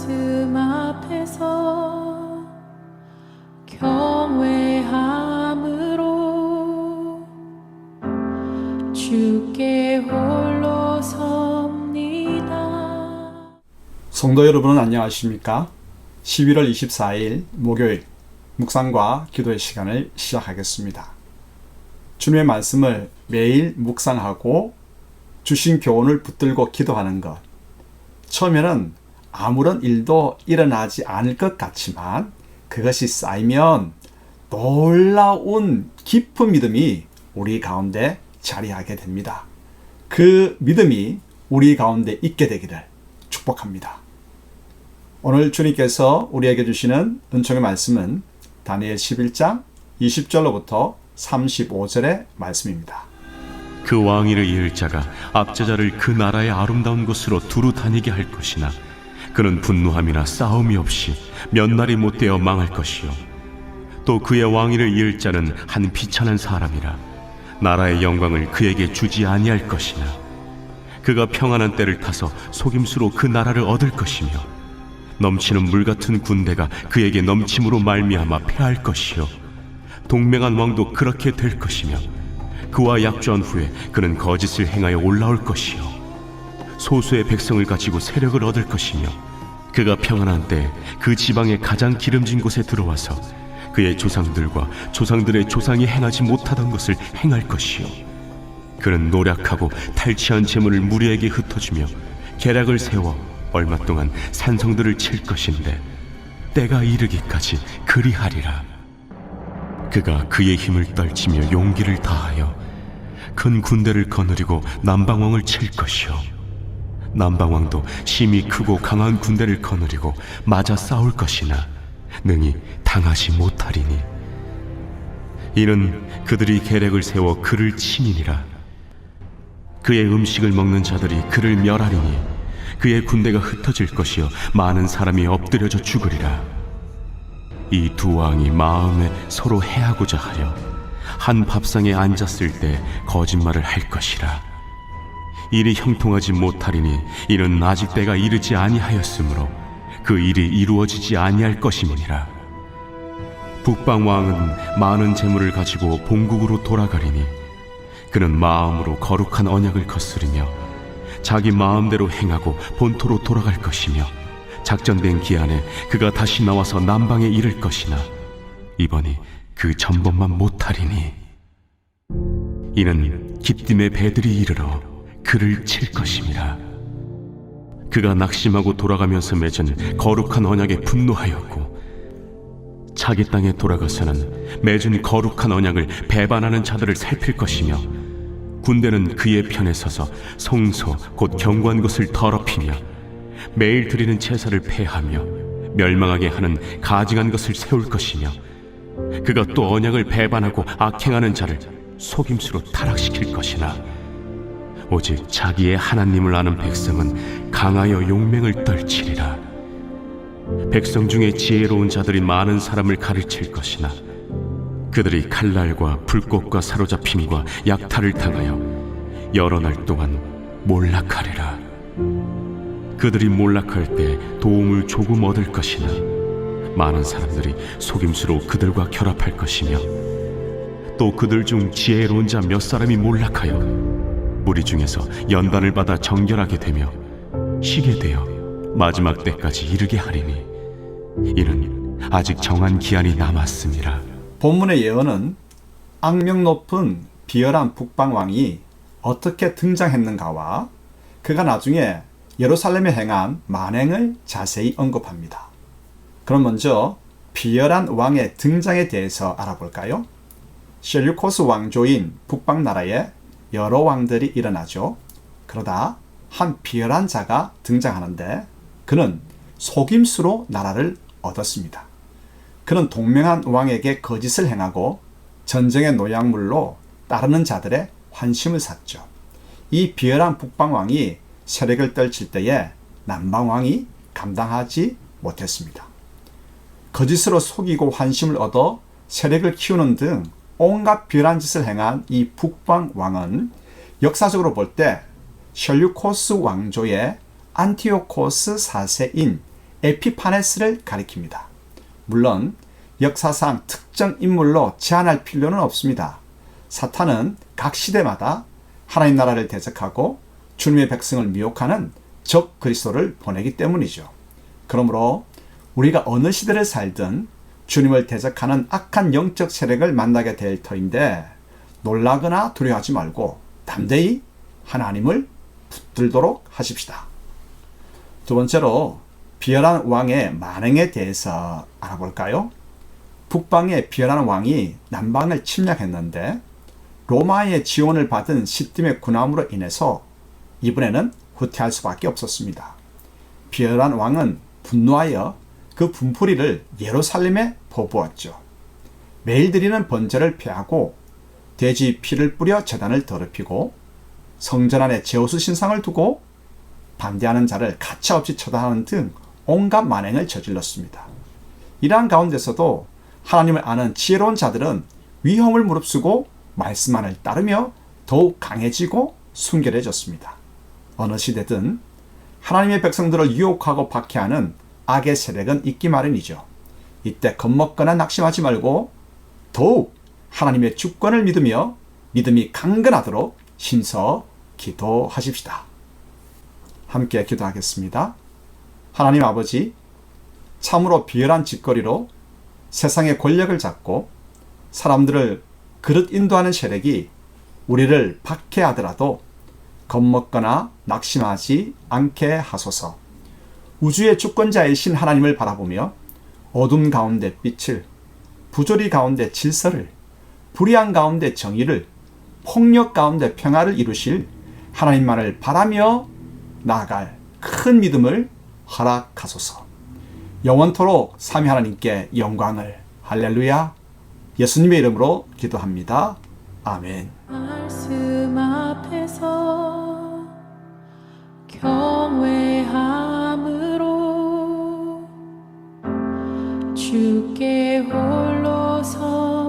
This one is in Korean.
말씀 앞에서 경외함으로 주께 홀로 섭니다. 성도 여러분 안녕하십니까? 11월 24일 목요일 묵상과 기도의 시간을 시작하겠습니다. 주님의 말씀을 매일 묵상하고 주신 교훈을 붙들고 기도하는 것. 처음에는 아무런 일도 일어나지 않을 것 같지만 그것이 쌓이면 놀라운 깊은 믿음이 우리 가운데 자리하게 됩니다. 그 믿음이 우리 가운데 있게 되기를 축복합니다. 오늘 주님께서 우리에게 주시는 은총의 말씀은 다니엘 11장 20절로부터 35절의 말씀입니다. 그 왕위를 이을 자가 압제자를 그 나라의 아름다운 곳으로 두루 다니게 할 것이나 그는 분노함이나 싸움이 없이 몇 날이 못되어 망할 것이요 또 그의 왕위를 이을 자는 한 비천한 사람이라 나라의 영광을 그에게 주지 아니할 것이나 그가 평안한 때를 타서 속임수로 그 나라를 얻을 것이며 넘치는 물 같은 군대가 그에게 넘침으로 말미암아 패할 것이요 동맹한 왕도 그렇게 될 것이며 그와 약조한 후에 그는 거짓을 행하여 올라올 것이요 소수의 백성을 가지고 세력을 얻을 것이며 그가 평안한 때 그 지방의 가장 기름진 곳에 들어와서 그의 조상들과 조상들의 조상이 행하지 못하던 것을 행할 것이요 그는 노략하고 탈취한 재물을 무리에게 흩어주며 계략을 세워 얼마 동안 산성들을 칠 것인데 때가 이르기까지 그리하리라. 그가 그의 힘을 떨치며 용기를 다하여 큰 군대를 거느리고 남방왕을 칠 것이요 남방왕도 심히 크고 강한 군대를 거느리고 맞아 싸울 것이나 능히 당하지 못하리니 이는 그들이 계략을 세워 그를 치니니라. 그의 음식을 먹는 자들이 그를 멸하리니 그의 군대가 흩어질 것이요 많은 사람이 엎드려져 죽으리라. 이 두 왕이 마음에 서로 해하고자 하여 한 밥상에 앉았을 때 거짓말을 할 것이라. 일이 형통하지 못하리니 이는 아직 때가 이르지 아니하였으므로 그 일이 이루어지지 아니할 것임이니라. 북방 왕은 많은 재물을 가지고 본국으로 돌아가리니 그는 마음으로 거룩한 언약을 거스르며 자기 마음대로 행하고 본토로 돌아갈 것이며 작정된 기한에 그가 다시 나와서 남방에 이를 것이나 이번이 그 전번만 못하리니 이는 기띔의 배들이 이르러 그를 칠 것임이라. 그가 낙심하고 돌아가면서 맺은 거룩한 언약에 분노하였고 자기 땅에 돌아가서는 맺은 거룩한 언약을 배반하는 자들을 살필 것이며 군대는 그의 편에 서서 성소 곧 경고한 것을 더럽히며 매일 드리는 제사를 폐하며 멸망하게 하는 가증한 것을 세울 것이며 그가 또 언약을 배반하고 악행하는 자를 속임수로 타락시킬 것이나 오직 자기의 하나님을 아는 백성은 강하여 용맹을 떨치리라. 백성 중에 지혜로운 자들이 많은 사람을 가르칠 것이나 그들이 칼날과 불꽃과 사로잡힘과 약탈을 당하여 여러 날 동안 몰락하리라. 그들이 몰락할 때 도움을 조금 얻을 것이나 많은 사람들이 속임수로 그들과 결합할 것이며 또 그들 중 지혜로운 자 몇 사람이 몰락하여 무리 중에서 연단을 받아 정결하게 되며 쉬게 되어 마지막 때까지 이르게 하리니 이는 아직 정한 기한이 남았음이라. 본문의 예언은 악명 높은 비열한 북방왕이 어떻게 등장했는가와 그가 나중에 예루살렘에 행한 만행을 자세히 언급합니다. 그럼 먼저 비열한 왕의 등장에 대해서 알아볼까요? 셀류코스 왕조인 북방나라에 여러 왕들이 일어나죠. 그러다 한 비열한 자가 등장하는데 그는 속임수로 나라를 얻었습니다. 그는 동맹한 왕에게 거짓을 행하고 전쟁의 노약물로 따르는 자들의 환심을 샀죠. 이 비열한 북방왕이 세력을 떨칠 때에 남방왕이 감당하지 못했습니다. 거짓으로 속이고 환심을 얻어 세력을 키우는 등 온갖 비열한 짓을 행한 이 북방왕은 역사적으로 볼 때 셀류코스 왕조의 안티오코스 4세인 에피파네스를 가리킵니다. 물론 역사상 특정 인물로 제한할 필요는 없습니다. 사탄은 각 시대마다 하나님 나라를 대적하고 주님의 백성을 미혹하는 적 그리스도를 보내기 때문이죠. 그러므로 우리가 어느 시대를 살든 주님을 대적하는 악한 영적 세력을 만나게 될 터인데 놀라거나 두려워하지 말고 담대히 하나님을 붙들도록 하십시다. 두 번째로 비열한 왕의 만행에 대해서 알아볼까요? 북방의 비열한 왕이 남방을 침략했는데 로마의 지원을 받은 시딤의 군함으로 인해서 이번에는 후퇴할 수밖에 없었습니다. 비열한 왕은 분노하여 그 분풀이를 예루살렘에 퍼부었죠. 매일 드리는 번제를 폐하고 돼지 피를 뿌려 제단을 더럽히고 성전 안에 제우스 신상을 두고 반대하는 자를 가차없이 처단하는 등 온갖 만행을 저질렀습니다. 이러한 가운데서도 하나님을 아는 지혜로운 자들은 위험을 무릅쓰고 말씀만을 따르며 더욱 강해지고 순결해졌습니다. 어느 시대든 하나님의 백성들을 유혹하고 박해하는 악의 세력은 있기 마련이죠. 이때 겁먹거나 낙심하지 말고 더욱 하나님의 주권을 믿으며 믿음이 강건하도록 힘써 기도하십시다. 함께 기도하겠습니다. 하나님 아버지, 참으로 비열한 짓거리로 세상의 권력을 잡고 사람들을 그릇 인도하는 세력이 우리를 박해하더라도 겁먹거나 낙심하지 않게 하소서. 우주의 주권자이신 하나님을 바라보며 어둠 가운데 빛을, 부조리 가운데 질서를, 불의한 가운데 정의를, 폭력 가운데 평화를 이루실 하나님만을 바라며 나아갈 큰 믿음을 허락하소서. 영원토록 삼위 하나님께 영광을. 할렐루야. 예수님의 이름으로 기도합니다. 아멘. 말씀 앞에서 경외함으로 주께 홀로 서